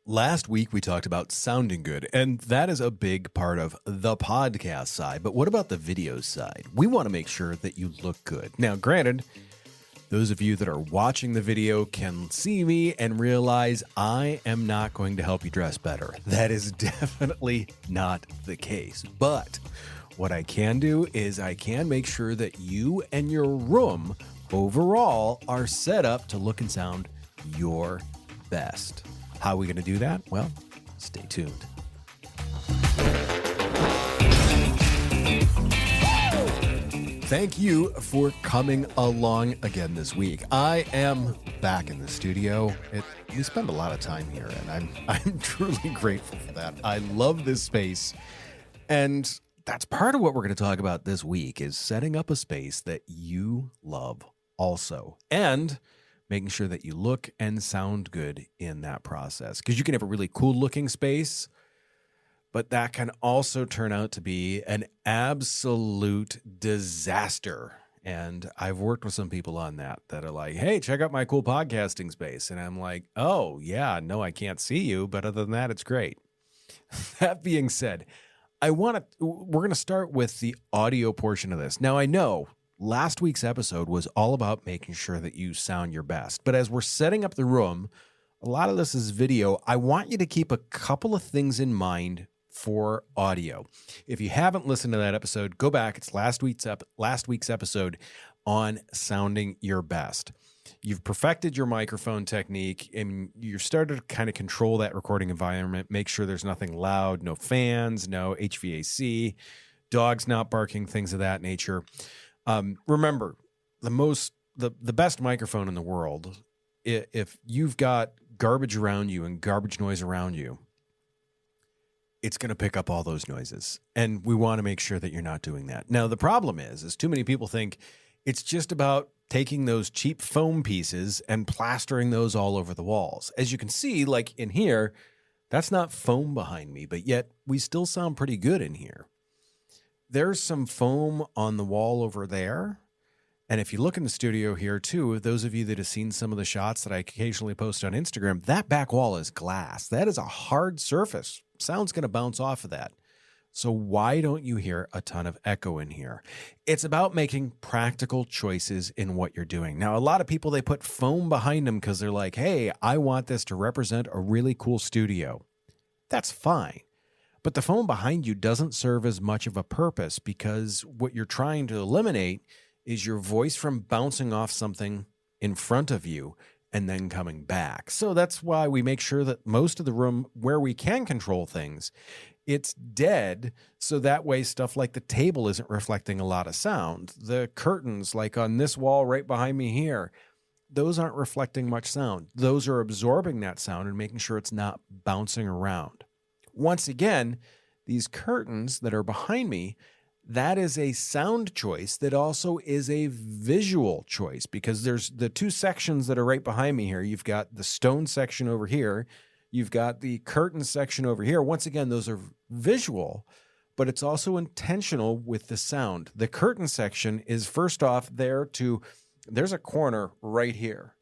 Last week, we talked about sounding good, and that is a big part of the podcast side. But what about the video side? We want to make sure that you look good. Now, granted, those of you that are watching the video can see me and realize I am not going to help you dress better. That is definitely not the case. But what I can do is I can make sure that you and your room overall are set up to look and sound your best. How are we going to do that? Well, stay tuned. Thank you for coming along again this week. I am back in the studio. We spend a lot of time here, and I'm truly grateful for that. I love this space, and that's part of what we're going to talk about this week is setting up a space that you love also, and making sure that you look and sound good in that process. Because you can have a really cool looking space, but that can also turn out to be an absolute disaster. And I've worked with some people on that are like, hey, check out my cool podcasting space. And I'm like, oh, yeah, no, I can't see you. But other than that, it's great. That being said, we're going to start with the audio portion of this. Now, I know last week's episode was all about making sure that you sound your best. But as we're setting up the room, a lot of this is video. I want you to keep a couple of things in mind for audio. If you haven't listened to that episode, go back. It's last week's episode on sounding your best. You've perfected your microphone technique and you've started to kind of control that recording environment. Make sure there's nothing loud, no fans, no HVAC, dogs not barking, things of that nature. Remember, the best microphone in the world, if you've got garbage around you and garbage noise around you, it's going to pick up all those noises. And we want to make sure that you're not doing that. Now, the problem is too many people think it's just about taking those cheap foam pieces and plastering those all over the walls. As you can see, like in here, that's not foam behind me, but yet we still sound pretty good in here. There's some foam on the wall over there. And if you look in the studio here too, those of you that have seen some of the shots that I occasionally post on Instagram, that back wall is glass. That is a hard surface. Sound's going to bounce off of that. So why don't you hear a ton of echo in here? It's about making practical choices in what you're doing. Now, a lot of people, they put foam behind them because they're like, hey, I want this to represent a really cool studio. That's fine. But the foam behind you doesn't serve as much of a purpose because what you're trying to eliminate is your voice from bouncing off something in front of you and then coming back. So that's why we make sure that most of the room where we can control things, it's dead. So that way stuff like the table isn't reflecting a lot of sound. The curtains, like on this wall right behind me here, those aren't reflecting much sound. Those are absorbing that sound and making sure it's not bouncing around. Once again, these curtains that are behind me, that is a sound choice that also is a visual choice because there's the two sections that are right behind me here. You've got the stone section over here. You've got the curtain section over here. Once again, those are visual, but it's also intentional with the sound. The curtain section is first off there's a corner right here.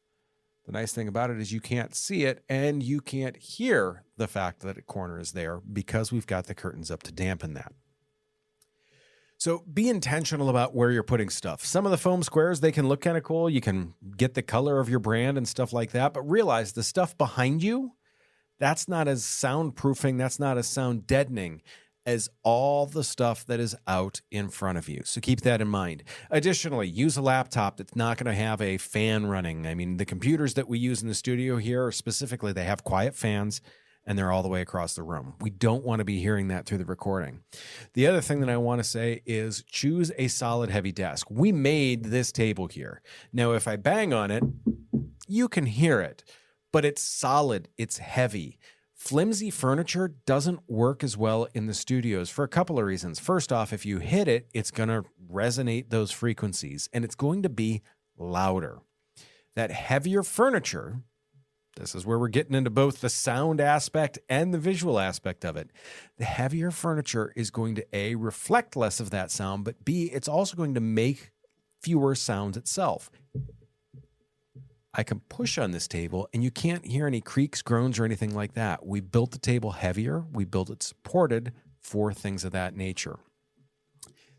The nice thing about it is you can't see it and you can't hear the fact that a corner is there because we've got the curtains up to dampen that. So be intentional about where you're putting stuff. Some of the foam squares, they can look kind of cool. You can get the color of your brand and stuff like that, but realize the stuff behind you, that's not as soundproofing, that's not as sound deadening as all the stuff that is out in front of you. So keep that in mind. Additionally, use a laptop that's not going to have a fan running. I mean, the computers that we use in the studio here, specifically, they have quiet fans and they're all the way across the room. We don't want to be hearing that through the recording. The other thing that I want to say is choose a solid heavy desk. We made this table here. Now, if I bang on it, you can hear it, but it's solid, it's heavy. Flimsy furniture doesn't work as well in the studios for a couple of reasons. First off, if you hit it, it's going to resonate those frequencies and it's going to be louder. That heavier furniture, this is where we're getting into both the sound aspect and the visual aspect of it. The heavier furniture is going to A, reflect less of that sound, but B, it's also going to make fewer sounds itself. I can push on this table and you can't hear any creaks, groans, or anything like that. We built the table heavier. We built it supported for things of that nature.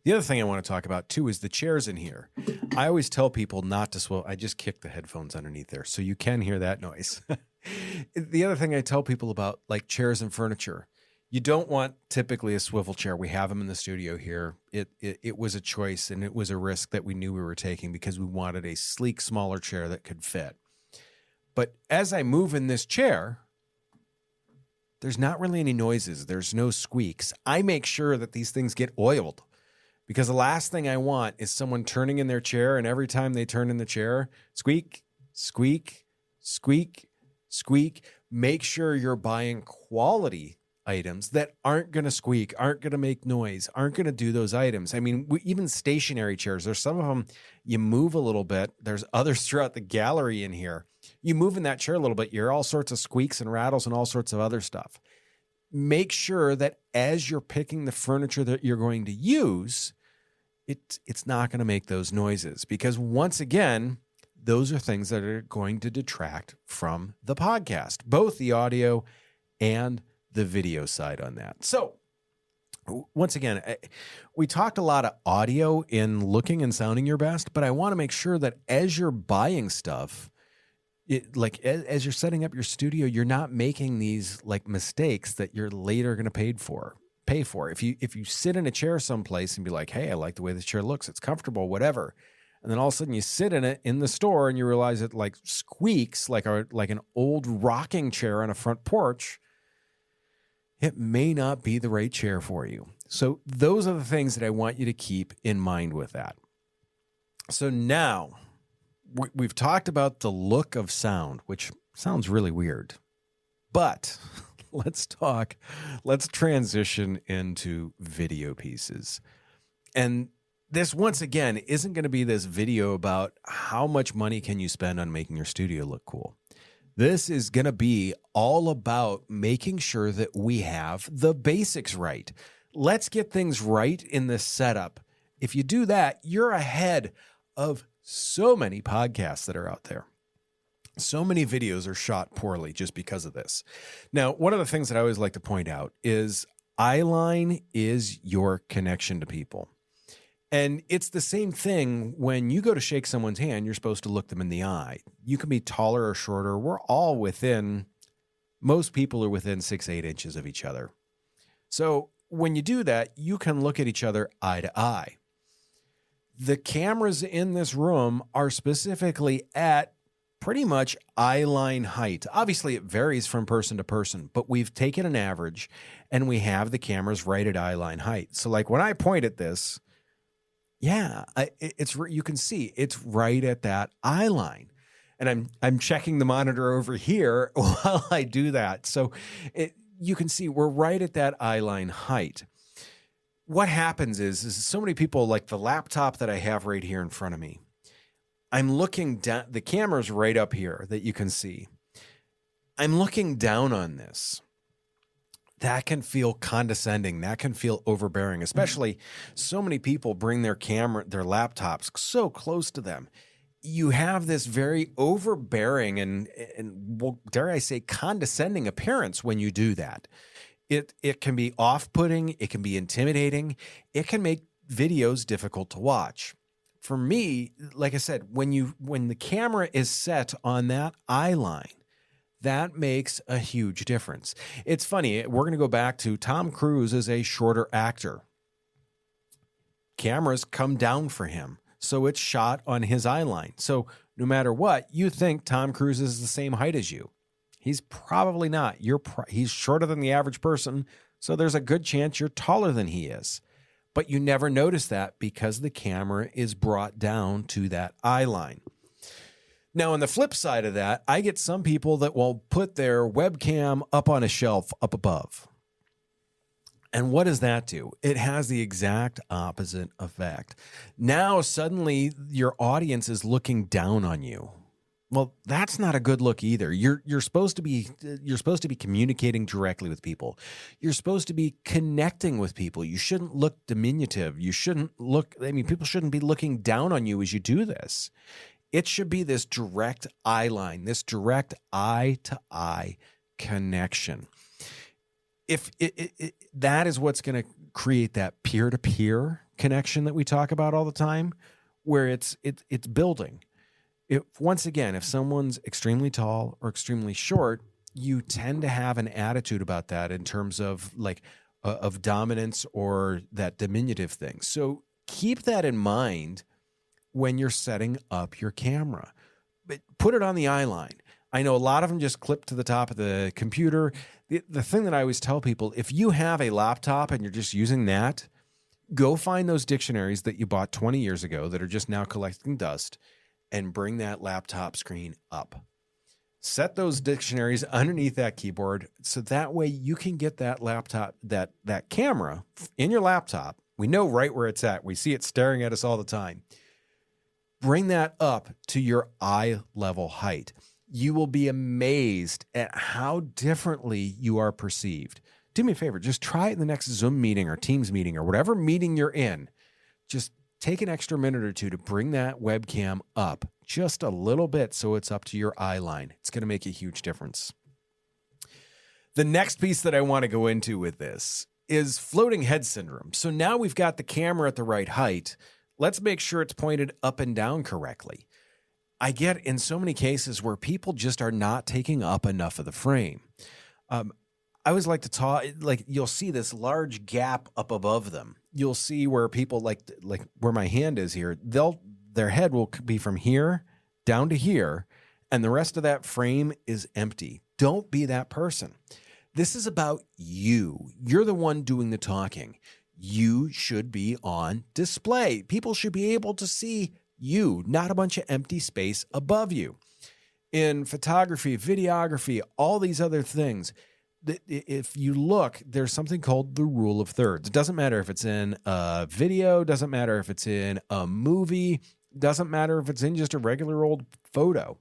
The other thing I want to talk about too is the chairs in here. I always tell people not to swivel. I just kicked the headphones underneath there, so you can hear that noise. The other thing I tell people about like chairs and furniture, you don't want typically a swivel chair. We have them in the studio here. It was a choice and it was a risk that we knew we were taking because we wanted a sleek, smaller chair that could fit. But as I move in this chair, there's not really any noises. There's no squeaks. I make sure that these things get oiled. Because the last thing I want is someone turning in their chair, and every time they turn in the chair, squeak, squeak, squeak, squeak. Make sure you're buying quality items that aren't going to squeak, aren't going to make noise, aren't going to do those items. I mean, even stationary chairs, there's some of them you move a little bit. There's others throughout the gallery in here. You move in that chair a little bit, you're all sorts of squeaks and rattles and all sorts of other stuff. Make sure that as you're picking the furniture that you're going to use, it's not going to make those noises, because once again, those are things that are going to detract from the podcast, both the audio and the video side on that. So once again, we talked a lot of audio in looking and sounding your best, but I want to make sure that as you're buying stuff, as you're setting up your studio, you're not making these like mistakes that you're later going to pay for. If you sit in a chair someplace and be like, hey, I like the way this chair looks, it's comfortable, whatever. And then all of a sudden you sit in it in the store and you realize it like squeaks like an old rocking chair on a front porch. It may not be the right chair for you. So those are the things that I want you to keep in mind with that. So now we've talked about the look of sound, which sounds really weird, but let's transition into video pieces. And this, once again, isn't going to be this video about how much money can you spend on making your studio look cool. This is going to be all about making sure that we have the basics right. Let's get things right in the setup. If you do that, you're ahead of so many podcasts that are out there. So many videos are shot poorly just because of this. Now, one of the things that I always like to point out is eyeline is your connection to people. And it's the same thing when you go to shake someone's hand, you're supposed to look them in the eye. You can be taller or shorter. We're all most people are within 6-8 inches of each other. So when you do that, you can look at each other eye to eye. The cameras in this room are specifically at pretty much eyeline height. Obviously, it varies from person to person, but we've taken an average and we have the cameras right at eyeline height. So like when I point at this, you can see it's right at that eye line. And I'm checking the monitor over here while I do that. So you can see we're right at that eye line height. What happens is so many people, like the laptop that I have right here in front of me, I'm looking down, the camera's right up here that you can see. I'm looking down on this. That can feel condescending. That can feel overbearing, especially so many people bring their laptops so close to them. You have this very overbearing and well, dare I say, condescending appearance when you do that. It can be off-putting. It can be intimidating. It can make videos difficult to watch. For me, like I said, when the camera is set on that eye line, that makes a huge difference. It's funny. We're going to go back to Tom Cruise as a shorter actor. Cameras come down for him, so it's shot on his eye line. So no matter what, you think Tom Cruise is the same height as you. He's probably not. He's shorter than the average person, so there's a good chance you're taller than he is. But you never notice that because the camera is brought down to that eye line. Now, on the flip side of that, I get some people that will put their webcam up on a shelf up above. And what does that do? It has the exact opposite effect. Now, suddenly, your audience is looking down on you. Well, that's not a good look either. You're supposed to be communicating directly with people. You're supposed to be connecting with people. You shouldn't look diminutive. People shouldn't be looking down on you as you do this. It should be this direct eye line, this direct eye-to-eye connection. If that is what's going to create that peer-to-peer connection that we talk about all the time, where it's building. Once again, if someone's extremely tall or extremely short, you tend to have an attitude about that in terms of of dominance or that diminutive thing. So keep that in mind when you're setting up your camera. But put it on the eye line. I know a lot of them just clip to the top of the computer. The thing that I always tell people, if you have a laptop and you're just using that, go find those dictionaries that you bought 20 years ago that are just now collecting dust and bring that laptop screen up. Set those dictionaries underneath that keyboard so that way you can get that laptop, that camera in your laptop. We know right where it's at. We see it staring at us all the time. Bring that up to your eye level height. You will be amazed at how differently you are perceived. Do me a favor, just try it in the next Zoom meeting or Teams meeting or whatever meeting you're in. Just take an extra minute or two to bring that webcam up just a little bit so it's up to your eye line. It's going to make a huge difference. The next piece that I want to go into with this is floating head syndrome. So now we've got the camera at the right height. Let's make sure it's pointed up and down correctly. I get in so many cases where people just are not taking up enough of the frame. I always like to talk, you'll see this large gap up above them. You'll see where people like where my hand is here, their head will be from here down to here, and the rest of that frame is empty. Don't be that person. This is about you. You're the one doing the talking. You should be on display. People should be able to see you, not a bunch of empty space above you. In photography, videography, all these other things, if you look, there's something called the rule of thirds. It doesn't matter if it's in a video, doesn't matter if it's in a movie, doesn't matter if it's in just a regular old photo.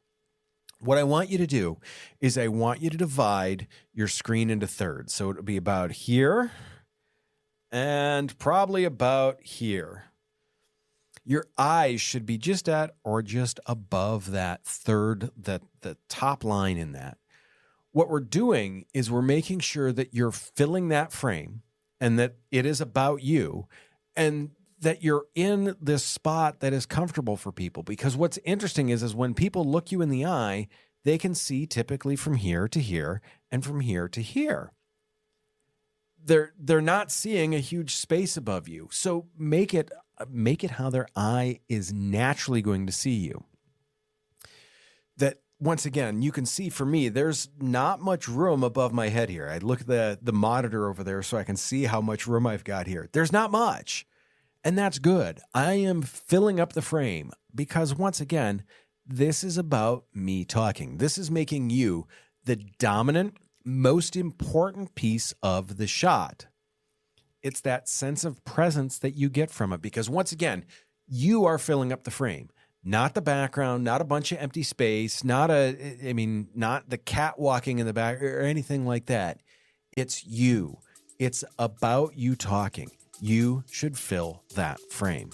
What I want you to do is I want you to divide your screen into thirds. So it'll be about here and probably about here. Your eyes should be just at or just above that third, the top line in that. What we're doing is we're making sure that you're filling that frame and that it is about you and that you're in this spot that is comfortable for people. Because what's interesting is when people look you in the eye, they can see typically from here to here and from here to here. They're not seeing a huge space above you. So make it how their eye is naturally going to see you. That once again, you can see for me, there's not much room above my head here. I look at the monitor over there so I can see how much room I've got here. There's not much. And that's good. I am filling up the frame because once again, this is about me talking. This is making you the dominant, most important piece of the shot. It's that sense of presence that you get from it because once again, you are filling up the frame, not the background, not a bunch of empty space, not the cat walking in the back or anything like that. It's you. It's about you talking. You should fill that frame.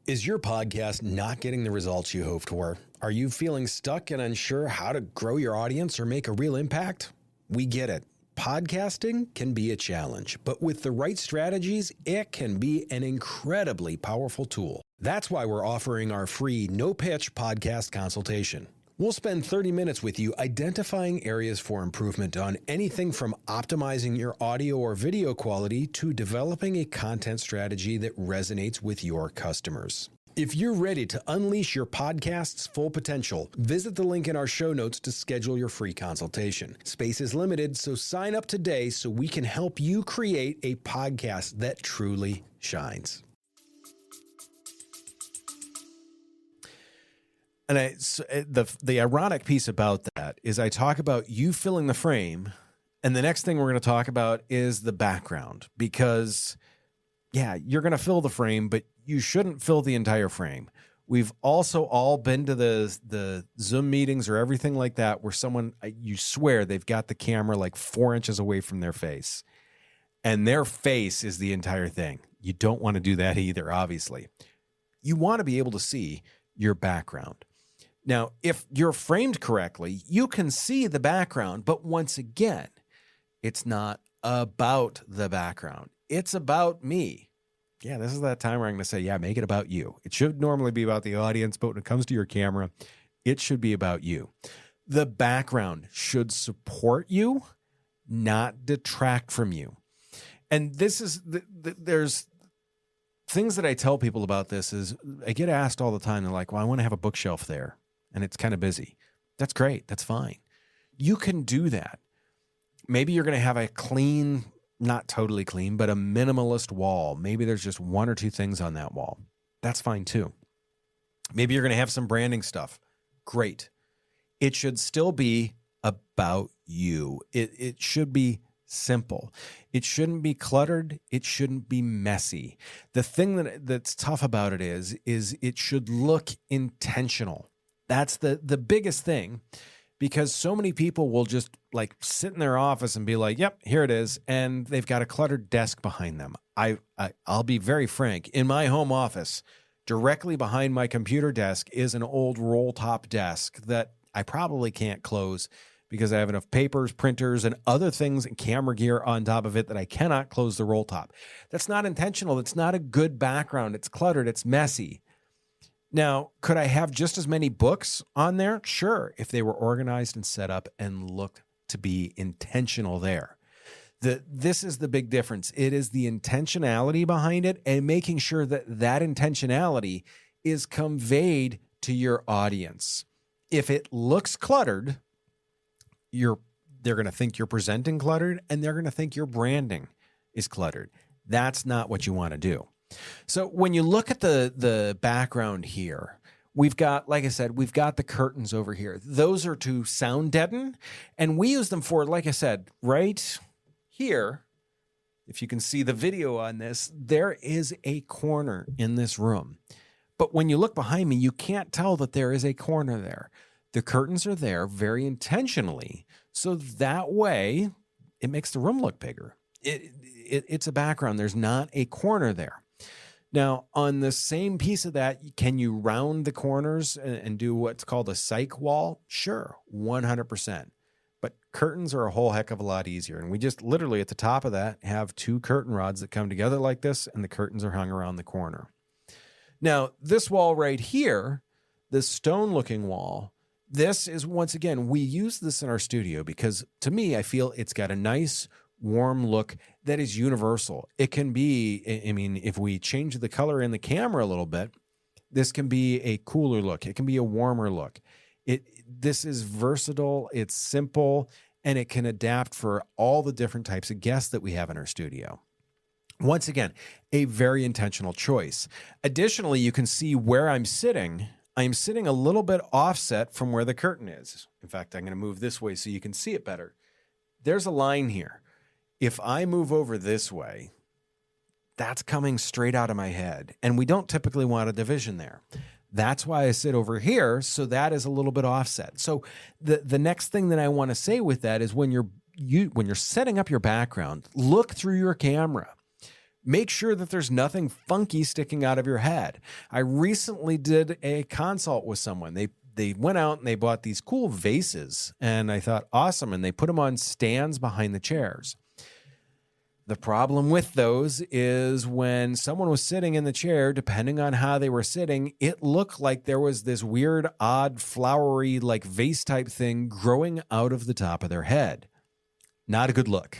Is your podcast not getting the results you hoped for? Are you feeling stuck and unsure how to grow your audience or make a real impact? We get it. Podcasting can be a challenge, but with the right strategies, it can be an incredibly powerful tool. That's why we're offering our free no-pitch podcast consultation. We'll spend 30 minutes with you identifying areas for improvement on anything from optimizing your audio or video quality to developing a content strategy that resonates with your customers. If you're ready to unleash your podcast's full potential, visit the link in our show notes to schedule your free consultation. Space is limited, so sign up today so we can help you create a podcast that truly shines. And the ironic piece about that is I talk about you filling the frame, and the next thing we're going to talk about is the background. Because, yeah, you're going to fill the frame, but you shouldn't fill the entire frame. We've also all been to the Zoom meetings or everything like that where someone, you swear they've got the camera like 4 inches away from their face. and their face is the entire thing. You don't want to do that either, obviously. You want to be able to see your background. Now, if you're framed correctly, you can see the background, but once again, it's not about the background. It's about me. Yeah, this is that time where I'm going to say, yeah, make it about you. It should normally be about the audience, but when it comes to your camera, it should be about you. The background should support you, not detract from you. And this is, there's things that I tell people about this is I get asked all the time. They're like, well, I want to have a bookshelf there and it's kind of busy. That's great. That's fine. You can do that. Maybe you're going to have a clean, not totally clean, but a minimalist wall. Maybe there's just one or two things on that wall. That's fine too. Maybe you're going to have some branding stuff. Great. It should still be about you. It should be simple. It shouldn't be cluttered. It shouldn't be messy. The thing that's tough about it is it should look intentional. That's the biggest thing, because so many people will just like sit in their office and be like, yep, here it is. And they've got a cluttered desk behind them. I'll be very frank. In my home office, directly behind my computer desk is an old roll top desk that I probably can't close because I have enough papers, printers, and other things and camera gear on top of it that I cannot close the roll top. That's not intentional. It's not a good background. It's cluttered. It's messy. Now, could I have just as many books on there? Sure, if they were organized and set up and looked to be intentional there. This is the big difference. It is the intentionality behind it and making sure that that intentionality is conveyed to your audience. If it looks cluttered, they're going to think you're presenting cluttered, and they're going to think your branding is cluttered. That's not what you want to do. So when you look at the background here, we've got, like I said, we've got the curtains over here. Those are to sound deaden, and we use them for, like I said, right here. If you can see the video on this, there is a corner in this room. But when you look behind me, you can't tell that there is a corner there. The curtains are there very intentionally, so that way it makes the room look bigger. It's a background. There's not a corner there. Now, on the same piece of that, can you round the corners and do what's called a cyc wall? Sure, 100%. But curtains are a whole heck of a lot easier. And we just literally at the top of that have two curtain rods that come together like this, and the curtains are hung around the corner. Now, this wall right here, this stone-looking wall, this is, once again, we use this in our studio because, to me, I feel it's got a nice, warm look that is universal. It can be, I mean, if we change the color in the camera a little bit, this can be a cooler look. It can be a warmer look. This is versatile, it's simple, and it can adapt for all the different types of guests that we have in our studio. Once again, a very intentional choice. Additionally, you can see where I'm sitting. I'm sitting a little bit offset from where the curtain is. In fact, I'm going to move this way so you can see it better. There's a line here. If I move over this way, that's coming straight out of my head, and we don't typically want a division there. That's why I sit over here, so that is a little bit offset. So the next thing that I want to say with that is when you're setting up your background, look through your camera. Make sure that there's nothing funky sticking out of your head. I recently did a consult with someone. They went out and they bought these cool vases, and I thought, awesome, and they put them on stands behind the chairs. The problem with those is when someone was sitting in the chair, depending on how they were sitting, it looked like there was this weird, odd, flowery, like vase type thing growing out of the top of their head. Not a good look.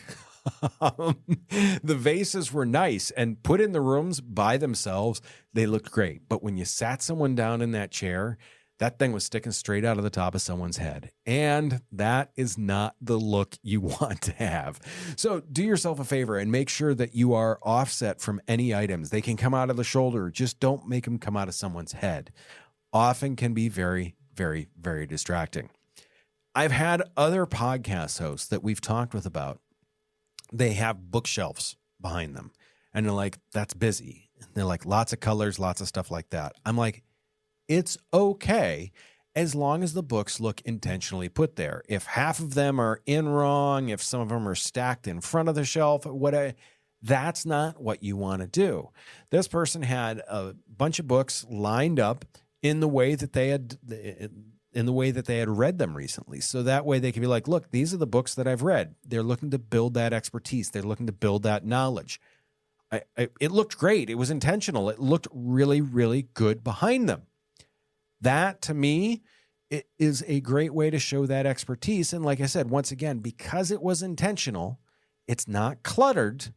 The vases were nice and put in the rooms by themselves. They looked great. But when you sat someone down in that chair, that thing was sticking straight out of the top of someone's head. And that is not the look you want to have. So do yourself a favor and make sure that you are offset from any items. They can come out of the shoulder. Just don't make them come out of someone's head. Often can be very, very, very distracting. I've had other podcast hosts that we've talked with about. They have bookshelves behind them. And they're like, that's busy. And they're like, lots of colors, lots of stuff like that. I'm like, it's okay as long as the books look intentionally put there. If half of them are in wrong, if some of them are stacked in front of the shelf, that's not what you want to do. This person had a bunch of books lined up in the way that they had read them recently. So that way they can be like, look, these are the books that I've read. They're looking to build that expertise. They're looking to build that knowledge. It looked great. It was intentional. It looked really, really good behind them. That, to me, it is a great way to show that expertise. And like I said, once again, because it was intentional, it's not cluttered,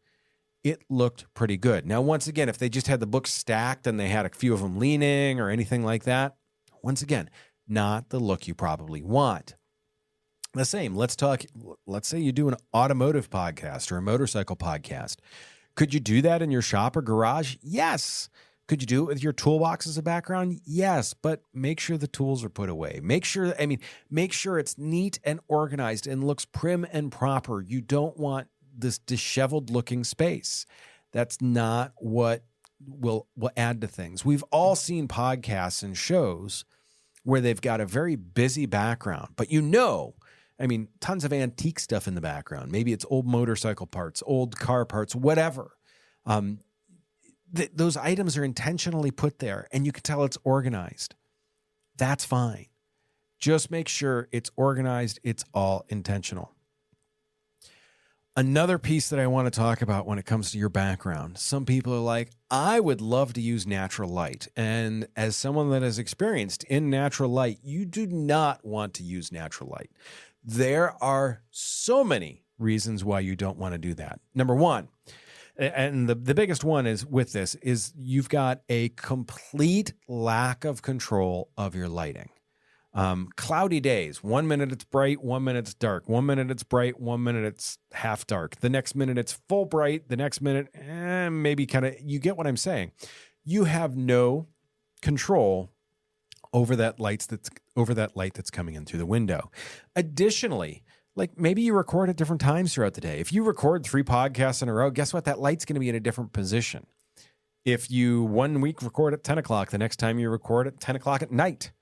it looked pretty good. Now, once again, if they just had the books stacked and they had a few of them leaning or anything like that, once again, not the look you probably want. The same, let's say you do an automotive podcast or a motorcycle podcast. Could you do that in your shop or garage? Yes. Could you do it with your toolbox as a background? Yes, but make sure the tools are put away. Make sure it's neat and organized and looks prim and proper. You don't want this disheveled looking space. That's not what will add to things. We've all seen podcasts and shows where they've got a very busy background, but tons of antique stuff in the background. Maybe it's old motorcycle parts, old car parts, whatever. Those items are intentionally put there and you can tell it's organized. That's fine. Just make sure it's organized. It's all intentional. Another piece that I want to talk about when it comes to your background, some people are like, I would love to use natural light. And as someone that is experienced in natural light, you do not want to use natural light. There are so many reasons why you don't want to do that. Number one, and the biggest one is with this, is you've got a complete lack of control of your lighting. Cloudy days, 1 minute it's bright, 1 minute it's dark, 1 minute it's bright, 1 minute it's half dark. The next minute it's full bright, the next minute, maybe kind of, you get what I'm saying. You have no control over that light that's coming in through the window. Additionally, like maybe you record at different times throughout the day. If you record 3 podcasts in a row, guess what? That light's going to be in a different position. If you 1 week record at 10 o'clock, the next time you record at 10 o'clock at night,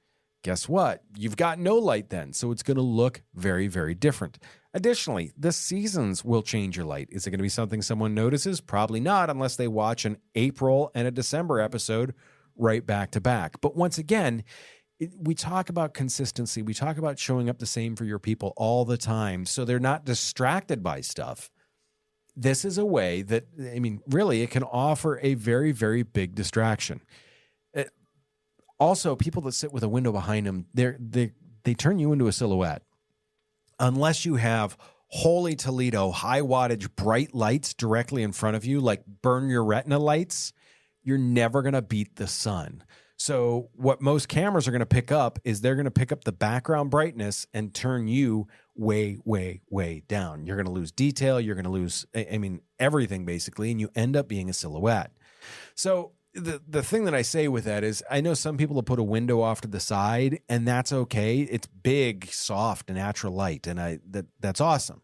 guess what? You've got no light then. So it's going to look very, very different. Additionally, the seasons will change your light. Is it going to be something someone notices? Probably not, unless they watch an April and a December episode right back to back. But once again, we talk about consistency. We talk about showing up the same for your people all the time so they're not distracted by stuff. This is a way that, really, it can offer a very, very big distraction. Also, people that sit with a window behind them, they turn you into a silhouette. Unless you have holy Toledo, high wattage, bright lights directly in front of you, like burn your retina lights, you're never going to beat the sun. So what most cameras are going to pick up is they're going to pick up the background brightness and turn you way, way, way down. You're going to lose detail. You're going to lose, everything basically, and you end up being a silhouette. So the thing that I say with that is I know some people will put a window off to the side, and that's okay. It's big, soft, natural light, and that's awesome.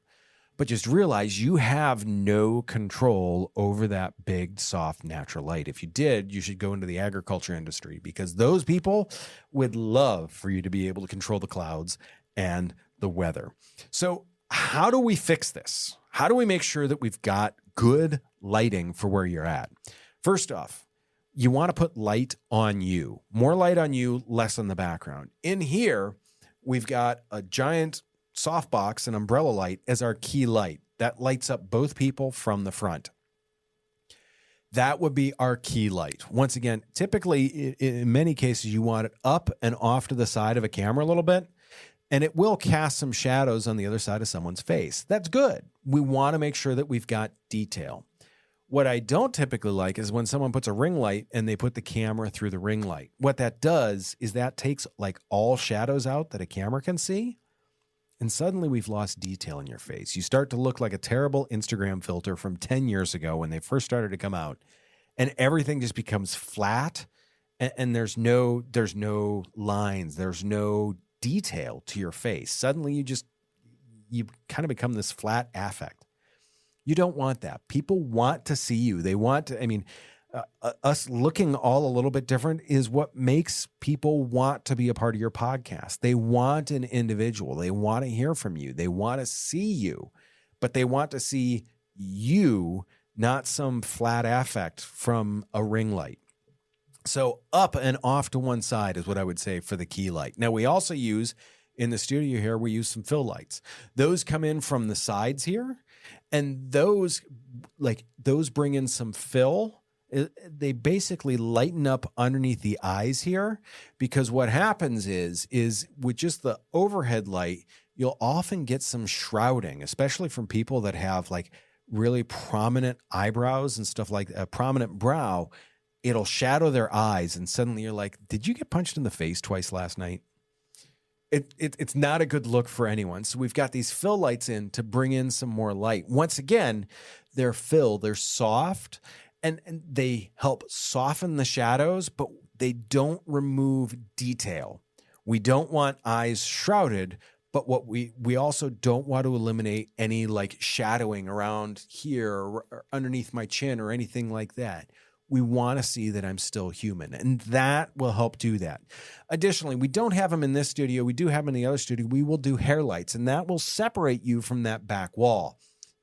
But just realize you have no control over that big, soft, natural light. If you did, you should go into the agriculture industry because those people would love for you to be able to control the clouds and the weather. So how do we fix this? How do we make sure that we've got good lighting for where you're at? First off, you want to put light on you. More light on you, less on the background. In here, we've got a giant softbox and umbrella light as our key light. That lights up both people from the front. That would be our key light. Once again, typically, in many cases, you want it up and off to the side of a camera a little bit, and it will cast some shadows on the other side of someone's face. That's good. We want to make sure that we've got detail. What I don't typically like is when someone puts a ring light and they put the camera through the ring light. What that does is that takes like all shadows out that a camera can see. And suddenly we've lost detail in your face. You start to look like a terrible Instagram filter from 10 years ago when they first started to come out. And everything just becomes flat and there's no lines. There's no detail to your face. Suddenly you kind of become this flat affect. You don't want that. People want to see you. They want to, us looking all a little bit different is what makes people want to be a part of your podcast. They want an individual. They want to hear from you. They want to see you, but they want to see you, not some flat affect from a ring light. So up and off to one side is what I would say for the key light. Now, we also use, in the studio here, we use some fill lights. Those come in from the sides here, and those bring in some fill. They basically lighten up underneath the eyes here, because what happens is with just the overhead light, you'll often get some shrouding, especially from people that have like really prominent eyebrows and stuff, like a prominent brow. It'll shadow their eyes, and suddenly you're like, did you get punched in the face twice last night? It's not a good look for anyone. So we've got these fill lights in to bring in some more light. Once again, they're soft, and they help soften the shadows, but they don't remove detail. We don't want eyes shrouded, but what we also don't want to eliminate any like shadowing around here or underneath my chin or anything like that. We want to see that I'm still human, and that will help do that. Additionally, we don't have them in this studio. We do have them in the other studio. We will do hair lights, and that will separate you from that back wall.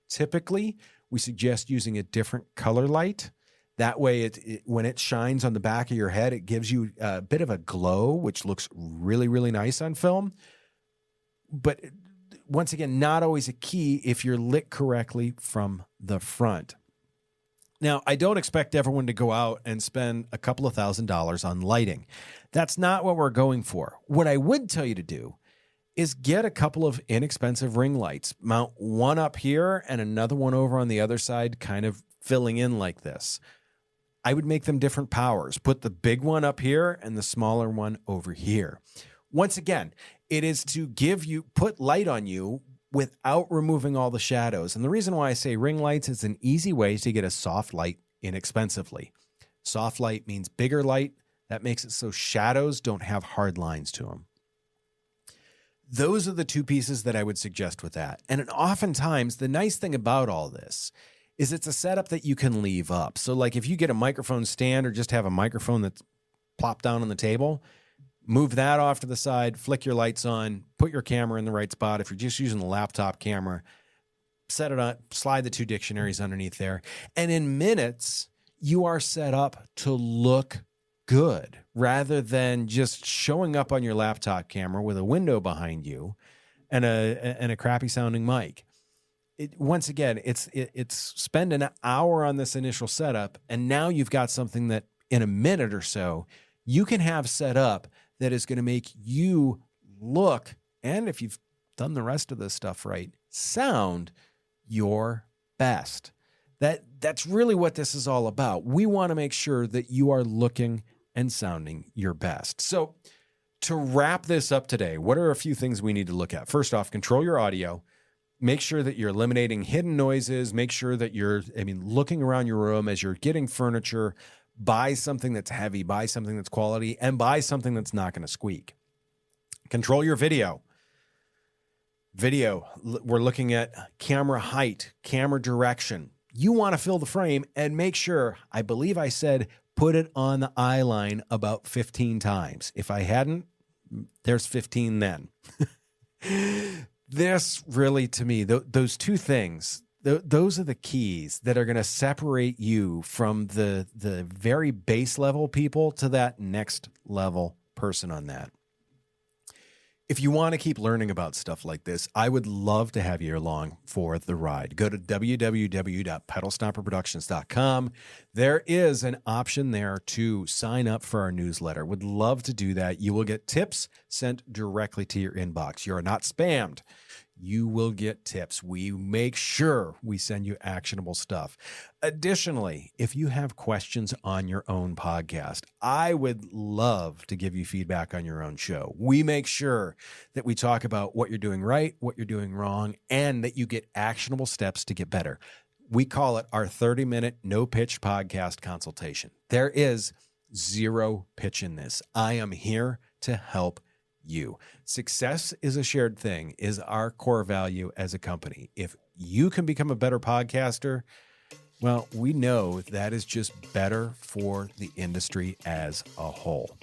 Typically, we suggest using a different color light. That way, when it shines on the back of your head, it gives you a bit of a glow, which looks really, really nice on film. But once again, not always a key if you're lit correctly from the front. Now, I don't expect everyone to go out and spend a couple of $1,000s on lighting. That's not what we're going for. What I would tell you to do is get a couple of inexpensive ring lights. Mount one up here and another one over on the other side, kind of filling in like this. I would make them different powers. Put the big one up here and the smaller one over here. Once again, it is to put light on you without removing all the shadows. And the reason why I say ring lights is an easy way to get a soft light inexpensively. Soft light means bigger light. That makes it so shadows don't have hard lines to them. Those are the two pieces that I would suggest with that. And oftentimes, the nice thing about all this is it's a setup that you can leave up. So like if you get a microphone stand or just have a microphone that's plopped down on the table, move that off to the side, flick your lights on, put your camera in the right spot. If you're just using the laptop camera, set it on, slide the two dictionaries underneath there. And in minutes, you are set up to look good rather than just showing up on your laptop camera with a window behind you and a crappy sounding mic. Once again, it's spend an hour on this initial setup, and now you've got something that in a minute or so you can have set up that is going to make you look, and if you've done the rest of this stuff right, sound your best. That's really what this is all about. We want to make sure that you are looking and sounding your best. So to wrap this up today, what are a few things we need to look at? First off, control your audio. Make sure that you're eliminating hidden noises. Make sure that you're looking around your room as you're getting furniture. Buy something that's heavy, buy something that's quality, and buy something that's not going to squeak. Control your video. We're looking at camera height, camera direction. You want to fill the frame and make sure, I believe I said, put it on the eyeline about 15 times. If I hadn't, there's 15 then. This really, to me, those two things, those are the keys that are going to separate you from the very base level people to that next level person on that. If you want to keep learning about stuff like this, I would love to have you along for the ride. Go to www.pedalstomperproductions.com. There is an option there to sign up for our newsletter. Would love to do that. You will get tips sent directly to your inbox. You're not spammed. You will get tips. We make sure we send you actionable stuff. Additionally, if you have questions on your own podcast, I would love to give you feedback on your own show. We make sure that we talk about what you're doing right, what you're doing wrong, and that you get actionable steps to get better. We call it our 30-minute no-pitch podcast consultation. There is zero pitch in this. I am here to help you. Success is a shared thing, is our core value as a company. If you can become a better podcaster, Well, we know that is just better for the industry as a whole.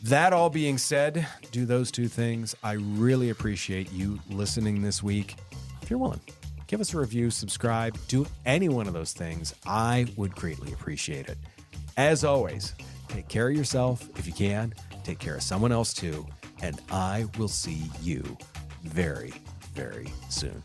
That all being said, do those two things. I really appreciate you listening this week. If you're willing, give us a review, subscribe, do any one of those things. I would greatly appreciate it. As always, take care of yourself if you can. Take care of someone else too. And I will see you very, very soon.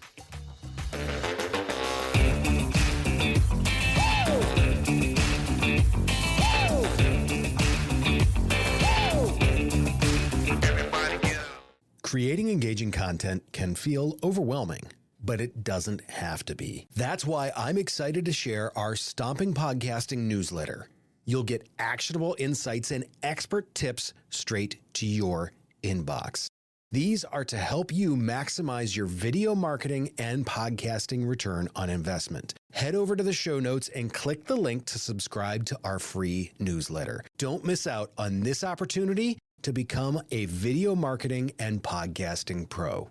Creating engaging content can feel overwhelming, but it doesn't have to be. That's why I'm excited to share our Stomping Podcasting newsletter. You'll get actionable insights and expert tips straight to your inbox. These are to help you maximize your video marketing and podcasting return on investment. Head over to the show notes and click the link to subscribe to our free newsletter. Don't miss out on this opportunity to become a video marketing and podcasting pro.